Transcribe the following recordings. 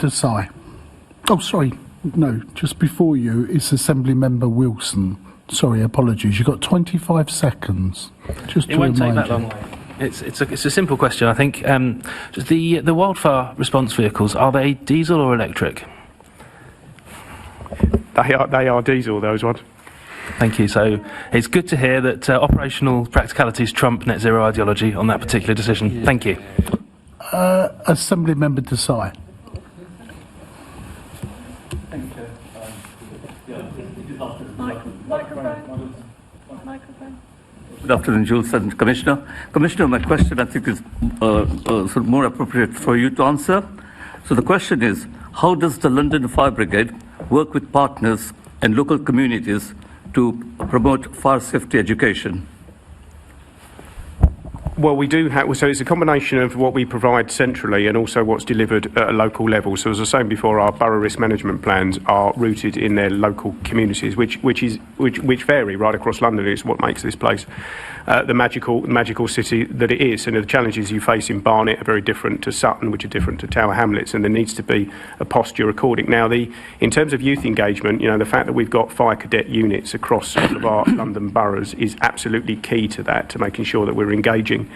Desai. Oh, sorry. No, just before you, it's Assembly Member Wilson. Sorry, apologies. You've got 25 seconds. Just it won't take that long. It's a simple question, I think. Just the wildfire response vehicles, are they diesel or electric? They are diesel, those ones. Thank you. So it's good to hear that operational practicalities trump net zero ideology on that particular decision. Thank you. Assembly Member Desai. Microphone. Good afternoon, Jules and Commissioner. Commissioner, my question I think is sort of more appropriate for you to answer. So the question is, how does the London Fire Brigade work with partners and local communities to promote fire safety education? Well, we do have, so it's a combination of what we provide centrally and also what's delivered at a local level. So as I was saying before, our borough risk management plans are rooted in their local communities, which vary right across London. It's what makes this place the magical city that it is. And the challenges you face in Barnet are very different to Sutton, which are different to Tower Hamlets, and there needs to be a posture according. Now, in terms of youth engagement, the fact that we've got fire cadet units across all of our London boroughs is absolutely key to that, to making sure that we're engaging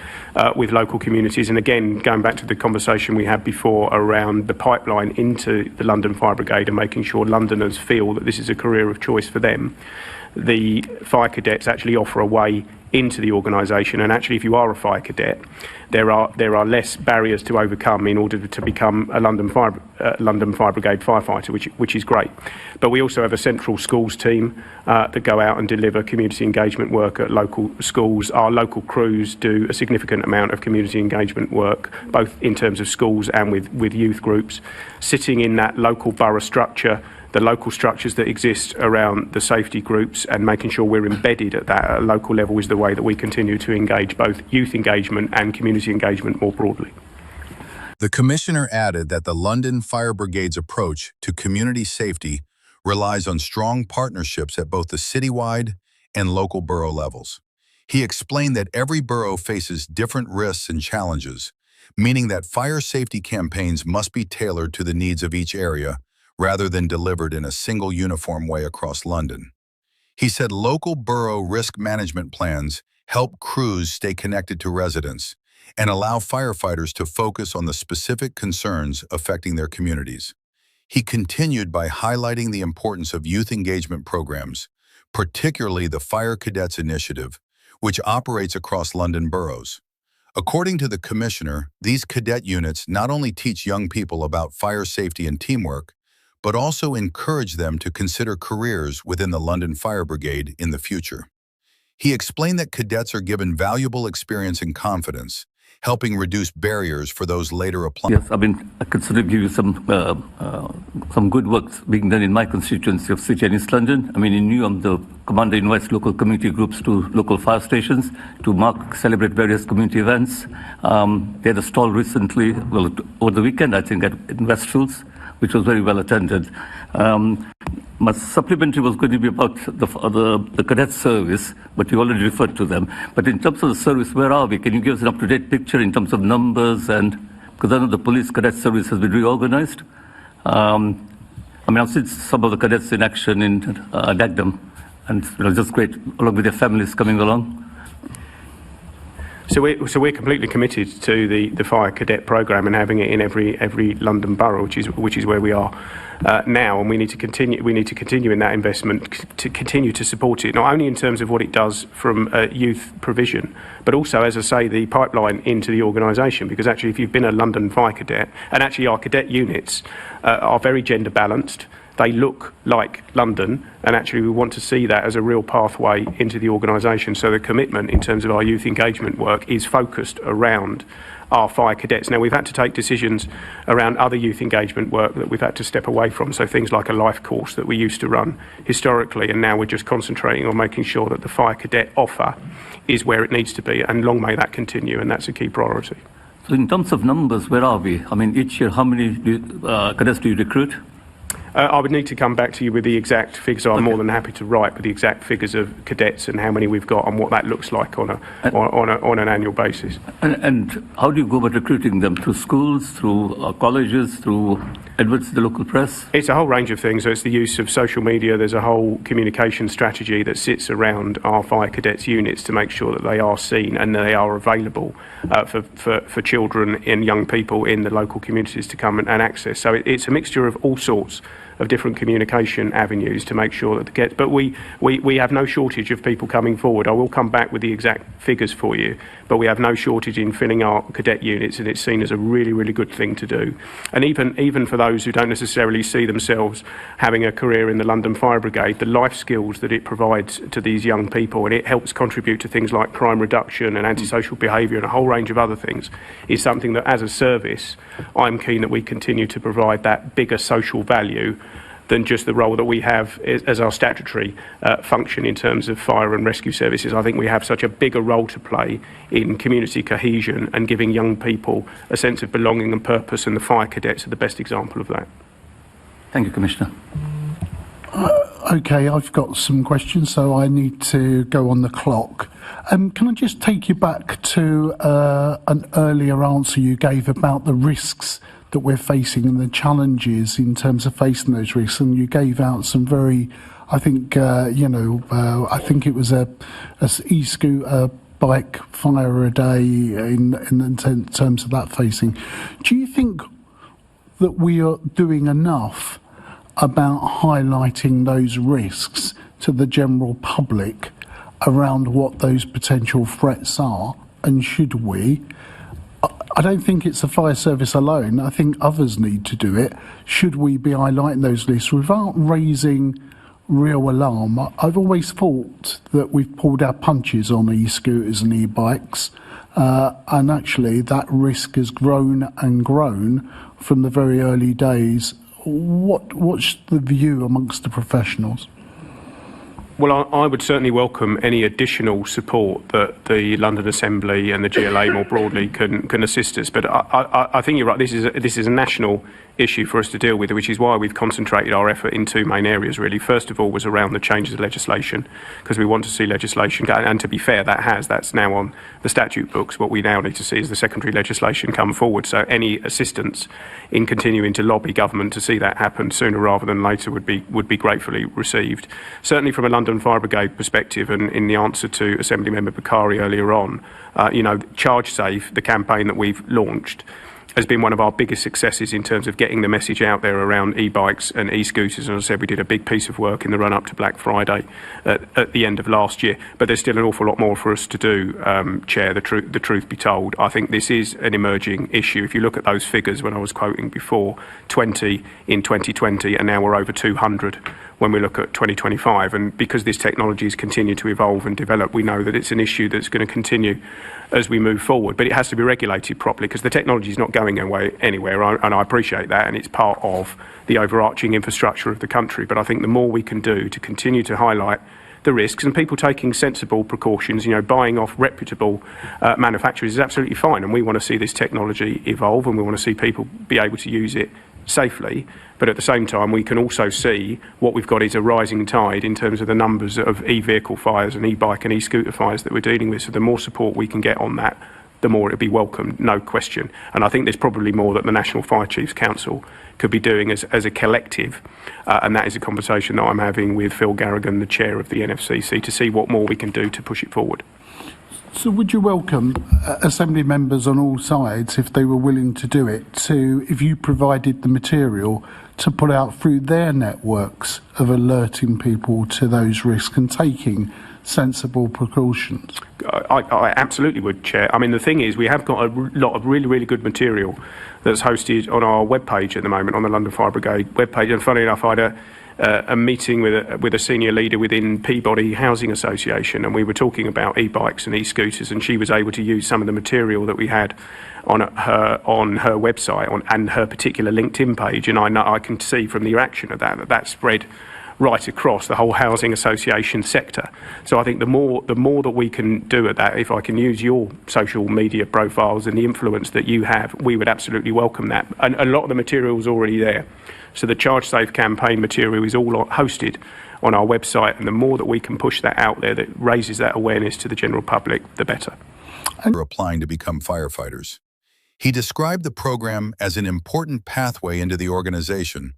with local communities. And again, going back to the conversation we had before around the pipeline into the London Fire Brigade and making sure Londoners feel that this is a career of choice for them, the fire cadets actually offer a way into the organisation. And actually, if you are a fire cadet, there are less barriers to overcome in order to become a London Fire Brigade firefighter, which is great. But we also have a central schools team that go out and deliver community engagement work at local schools. Our local crews do a significant amount of community engagement work, both in terms of schools and with youth groups. Sitting in that local borough structure, the local structures that exist around the safety groups, and making sure we're embedded at that at a local level is the way that we continue to engage both youth engagement and community engagement more broadly. The Commissioner added that the London Fire Brigade's approach to community safety relies on strong partnerships at both the citywide and local borough levels. He explained that every borough faces different risks and challenges, meaning that fire safety campaigns must be tailored to the needs of each area rather than delivered in a single uniform way across London. He said local borough risk management plans help crews stay connected to residents and allow firefighters to focus on the specific concerns affecting their communities. He continued by highlighting the importance of youth engagement programs, particularly the Fire Cadets Initiative, which operates across London boroughs. According to the Commissioner, these cadet units not only teach young people about fire safety and teamwork, but also encourage them to consider careers within the London Fire Brigade in the future. He explained that cadets are given valuable experience and confidence, helping reduce barriers for those later applying. Yes, I could sort of give you some good work being done in my constituency of City and East London. In Newham, the Commander invites local community groups to local fire stations to celebrate various community events. They had a stall recently, over the weekend, I think, in Westfields, which was very well attended. My supplementary was going to be about the cadet service, but you already referred to them. But in terms of the service, where are we? Can you give us an up-to-date picture in terms of numbers? And because I know the police cadet service has been reorganized. I've seen some of the cadets in action in Dagenham, and just great, along with their families coming along. So we're completely committed to the fire cadet programme and having it in every London borough, which is where we are now, and we need to continue in that investment to continue to support it, not only in terms of what it does from youth provision, but also, as I say, the pipeline into the organisation. Because actually, if you've been a London fire cadet, and actually our cadet units are very gender balanced. They look like London, and actually we want to see that as a real pathway into the organisation. So the commitment in terms of our youth engagement work is focused around our fire cadets. Now, we've had to take decisions around other youth engagement work that we've had to step away from, so things like a life course that we used to run historically, and now we're just concentrating on making sure that the fire cadet offer is where it needs to be, and long may that continue, and that's a key priority. So in terms of numbers, where are we? Each year, how many cadets do you recruit? I would need to come back to you with the exact figures. I'm more than happy to write with the exact figures of cadets and how many we've got and what that looks like on an annual basis. And how do you go about recruiting them? Through schools, through colleges, through adverts to the local press? It's a whole range of things. So it's the use of social media. There's a whole communication strategy that sits around our fire cadets units to make sure that they are seen and they are available for children and young people in the local communities to come and access. So it's a mixture of all sorts of different communication avenues to make sure that the cadets, but we have no shortage of people coming forward. I will come back with the exact figures for you, but we have no shortage in filling our cadet units, and it's seen as a really, really good thing to do. And even for those who don't necessarily see themselves having a career in the London Fire Brigade, the life skills that it provides to these young people, and it helps contribute to things like crime reduction and antisocial behaviour and a whole range of other things, is something that as a service I'm keen that we continue to provide that bigger social value than just the role that we have as our statutory function in terms of fire and rescue services. I think we have such a bigger role to play in community cohesion and giving young people a sense of belonging and purpose, and the fire cadets are the best example of that. Thank you, Commissioner. Okay, I've got some questions, so I need to go on the clock. Can I just take you back to an earlier answer you gave about the risks that we're facing and the challenges in terms of facing those risks? And you gave out some very, I think, I think it was a e-scooter bike fire a day in terms of that facing. Do you think that we are doing enough about highlighting those risks to the general public around what those potential threats are? And should we? I don't think it's the fire service alone. I think others need to do it. Should we be highlighting those lists without raising real alarm? I've always thought that we've pulled our punches on e-scooters and e-bikes, and actually that risk has grown and grown from the very early days. What's the view amongst the professionals? Well, I would certainly welcome any additional support that the London Assembly and the GLA more broadly can assist us. But I think you're right. This is a national issue for us to deal with, which is why we've concentrated our effort in two main areas, really. First of all was around the changes of legislation, because we want to see legislation, and to be fair, that's now on the statute books. What we now need to see is the secondary legislation come forward. So any assistance in continuing to lobby government to see that happen sooner rather than later would be gratefully received. Certainly from a London Fire Brigade perspective, and in the answer to Assembly Member Bakari earlier on, Charge Safe, the campaign that we've launched, has been one of our biggest successes in terms of getting the message out there around e-bikes and e-scooters. And as I said, we did a big piece of work in the run-up to Black Friday at the end of last year. But there's still an awful lot more for us to do, Chair, the truth be told. I think this is an emerging issue. If you look at those figures when I was quoting before, 20 in 2020, and now we're over 200 when we look at 2025. And because this technology has continued to evolve and develop, we know that it's an issue that's going to continue as we move forward. But it has to be regulated properly, because the technology is not going anywhere, and I appreciate that, and it's part of the overarching infrastructure of the country. But I think the more we can do to continue to highlight the risks, and people taking sensible precautions, buying off reputable manufacturers is absolutely fine. And we want to see this technology evolve, and we want to see people be able to use it safely. But at the same time, we can also see what we've got is a rising tide in terms of the numbers of e-vehicle fires and e-bike and e-scooter fires that we're dealing with. So the more support we can get on that, the more it'll be welcomed, no question. And I think there's probably more that the National Fire Chiefs Council could be doing as a collective, and that is a conversation that I'm having with Phil Garrigan, the chair of the NFCC, to see what more we can do to push it forward. So would you welcome Assembly members on all sides, if they were willing to do it, if you provided the material, to put out through their networks of alerting people to those risks and taking sensible precautions? I absolutely would, Chair. I mean, the thing is, we have got a lot of really, really good material that's hosted on our webpage at the moment, on the London Fire Brigade webpage. And funny enough, I had a meeting with a senior leader within Peabody Housing Association, and we were talking about e-bikes and e-scooters, and she was able to use some of the material that we had on her website and her particular LinkedIn page, and I can see from the reaction of that spread right across the whole housing association sector. So I think the more that we can do at that, if I can use your social media profiles and the influence that you have, we would absolutely welcome that. And a lot of the material is already there. So the Charge Safe campaign material is all hosted on our website, and the more that we can push that out there that raises that awareness to the general public, the better. Applying to become firefighters. He described the program as an important pathway into the organization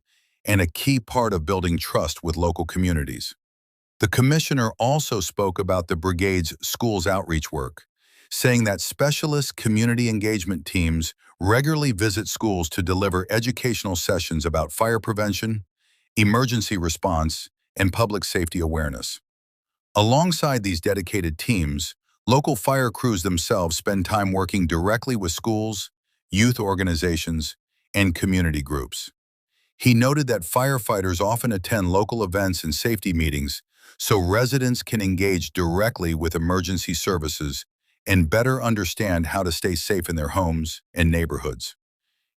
and a key part of building trust with local communities. The commissioner also spoke about the brigade's schools outreach work, saying that specialist community engagement teams regularly visit schools to deliver educational sessions about fire prevention, emergency response, and public safety awareness. Alongside these dedicated teams, local fire crews themselves spend time working directly with schools, youth organizations, and community groups. He noted that firefighters often attend local events and safety meetings so residents can engage directly with emergency services and better understand how to stay safe in their homes and neighborhoods.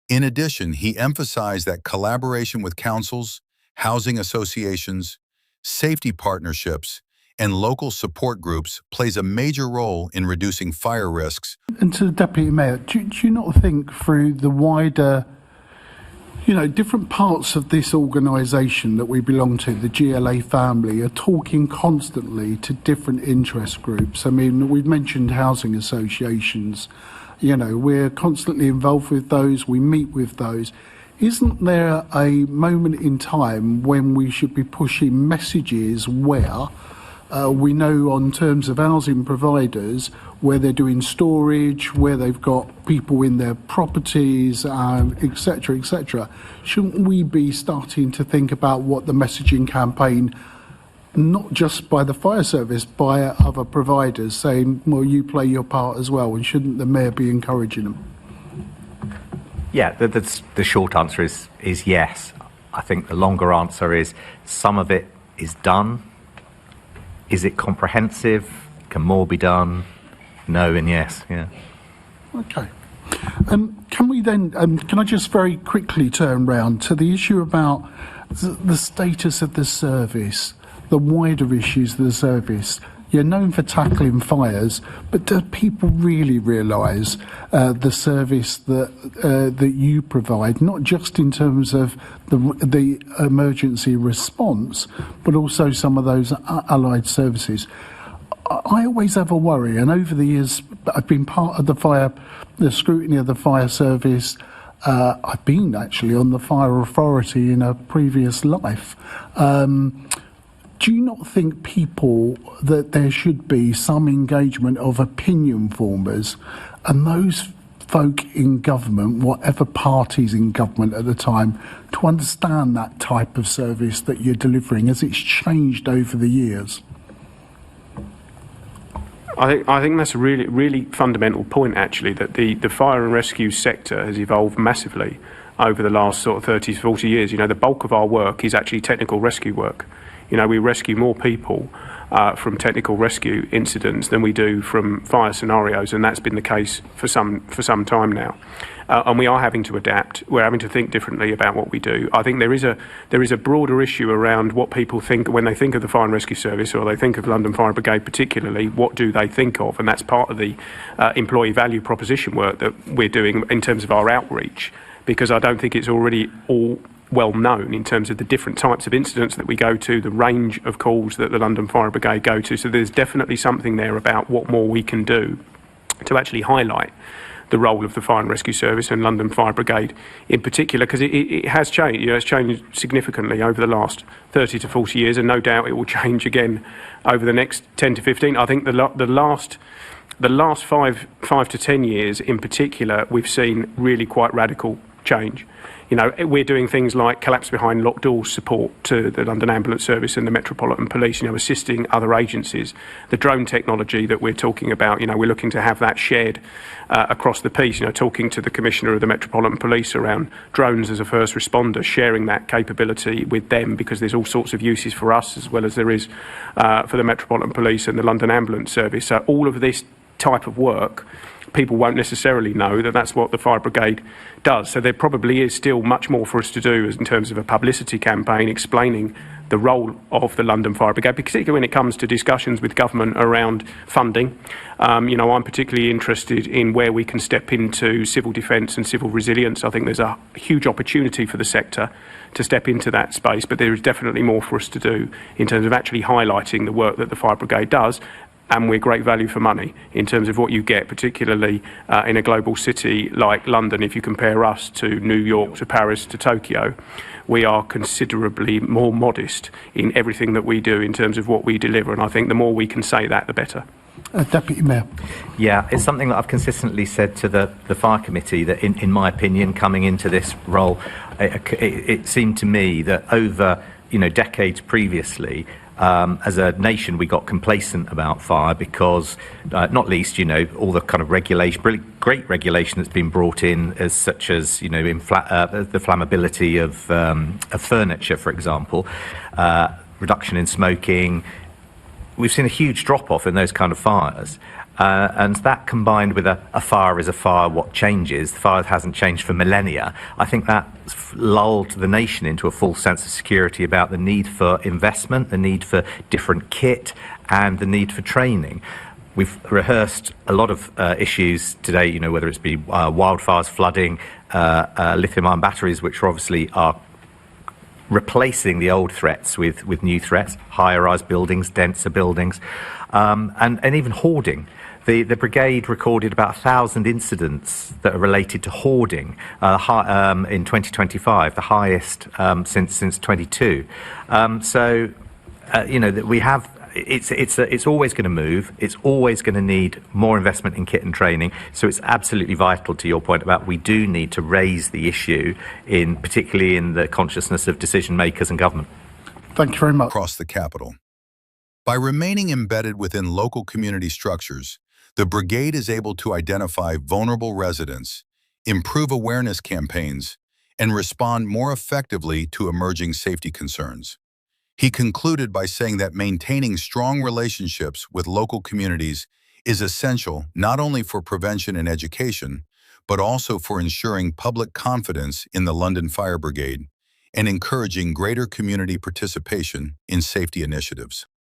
In addition, he emphasized that collaboration with councils, housing associations, safety partnerships, and local support groups plays a major role in reducing fire risks. And to the Deputy Mayor, do you not think through the wider, different parts of this organisation that we belong to, the GLA family, are talking constantly to different interest groups? I mean, we've mentioned housing associations. We're constantly involved with those, we meet with those. Isn't there a moment in time when we should be pushing messages where we know on terms of housing providers, where they're doing storage, where they've got people in their properties, etc., etc. Shouldn't we be starting to think about what the messaging campaign, not just by the fire service, by other providers, saying, well, you play your part as well, and shouldn't the mayor be encouraging them? Yeah, the short answer is yes. I think the longer answer is some of it is done. Is it comprehensive? Can more be done? No and yes, yeah. Okay. Can we then, can I just very quickly turn round to the issue about the status of the service, the wider issues of the service? You're known for tackling fires, but do people really realise the service that you provide, not just in terms of the emergency response, but also some of those allied services? I always have a worry, and over the years, I've been part of the scrutiny of the fire service. I've been actually on the fire authority in a previous life. Do you not think that there should be some engagement of opinion formers and those folk in government, whatever parties in government at the time, to understand that type of service that you're delivering as it's changed over the years? I think that's a really fundamental point, actually, that the fire and rescue sector has evolved massively over the last sort of 30 to 40 years. The bulk of our work is actually technical rescue work. We rescue more people from technical rescue incidents than we do from fire scenarios, and that's been the case for some time now. And we are having to adapt. We're having to think differently about what we do. I think there is a broader issue around what people think when they think of the Fire and Rescue Service, or they think of London Fire Brigade particularly. What do they think of? And that's part of the employee value proposition work that we're doing in terms of our outreach, because I don't think it's already all well known in terms of the different types of incidents that we go to, the range of calls that the London Fire Brigade go to. So there's definitely something there about what more we can do to actually highlight the role of the Fire and Rescue Service and London Fire Brigade in particular, because it has changed. It's changed significantly over the last 30 to 40 years, and no doubt it will change again over the next 10 to 15. I think the last 5 to 10 years in particular, we've seen really quite radical change. We're doing things like collapse behind locked doors support to the London Ambulance Service and the Metropolitan Police, assisting other agencies. The drone technology that we're talking about, we're looking to have that shared across the piece, talking to the Commissioner of the Metropolitan Police around drones as a first responder, sharing that capability with them, because there's all sorts of uses for us as well as there is for the Metropolitan Police and the London Ambulance Service. So all of this type of work, people won't necessarily know that that's what the Fire Brigade does. So there probably is still much more for us to do in terms of a publicity campaign explaining the role of the London Fire Brigade, particularly when it comes to discussions with government around funding. I'm particularly interested in where we can step into civil defence and civil resilience. I think there's a huge opportunity for the sector to step into that space, but there is definitely more for us to do in terms of actually highlighting the work that the Fire Brigade does. And we're great value for money in terms of what you get, particularly in a global city like London. If you compare us to New York, to Paris, to Tokyo, we are considerably more modest in everything that we do in terms of what we deliver. And I think the more we can say that, the better. Deputy Mayor. Yeah, it's something that I've consistently said to the Fire Committee, that in my opinion, coming into this role, it seemed to me that over decades previously, as a nation, we got complacent about fire because, not least, all the kind of regulation, really great regulation that's been brought in, such as, the flammability of furniture, for example, reduction in smoking. We've seen a huge drop-off in those kind of fires. And that combined with a fire is a fire, what changes? The fire hasn't changed for millennia. I think that lulled the nation into a false sense of security about the need for investment, the need for different kit, and the need for training. We've rehearsed a lot of issues today, whether it's be wildfires, flooding, lithium-ion batteries, which obviously are replacing the old threats with new threats, higher-rise buildings, denser buildings, and even hoarding. The brigade recorded about 1,000 incidents that are related to hoarding in 2025, the highest since 22. That we have. It's always going to move. It's always going to need more investment in kit and training. So it's absolutely vital, to your point about we do need to raise the issue, particularly in the consciousness of decision makers and government. Thank you very much. Across the capital. By remaining embedded within local community structures, the brigade is able to identify vulnerable residents, improve awareness campaigns, and respond more effectively to emerging safety concerns. He concluded by saying that maintaining strong relationships with local communities is essential not only for prevention and education, but also for ensuring public confidence in the London Fire Brigade and encouraging greater community participation in safety initiatives.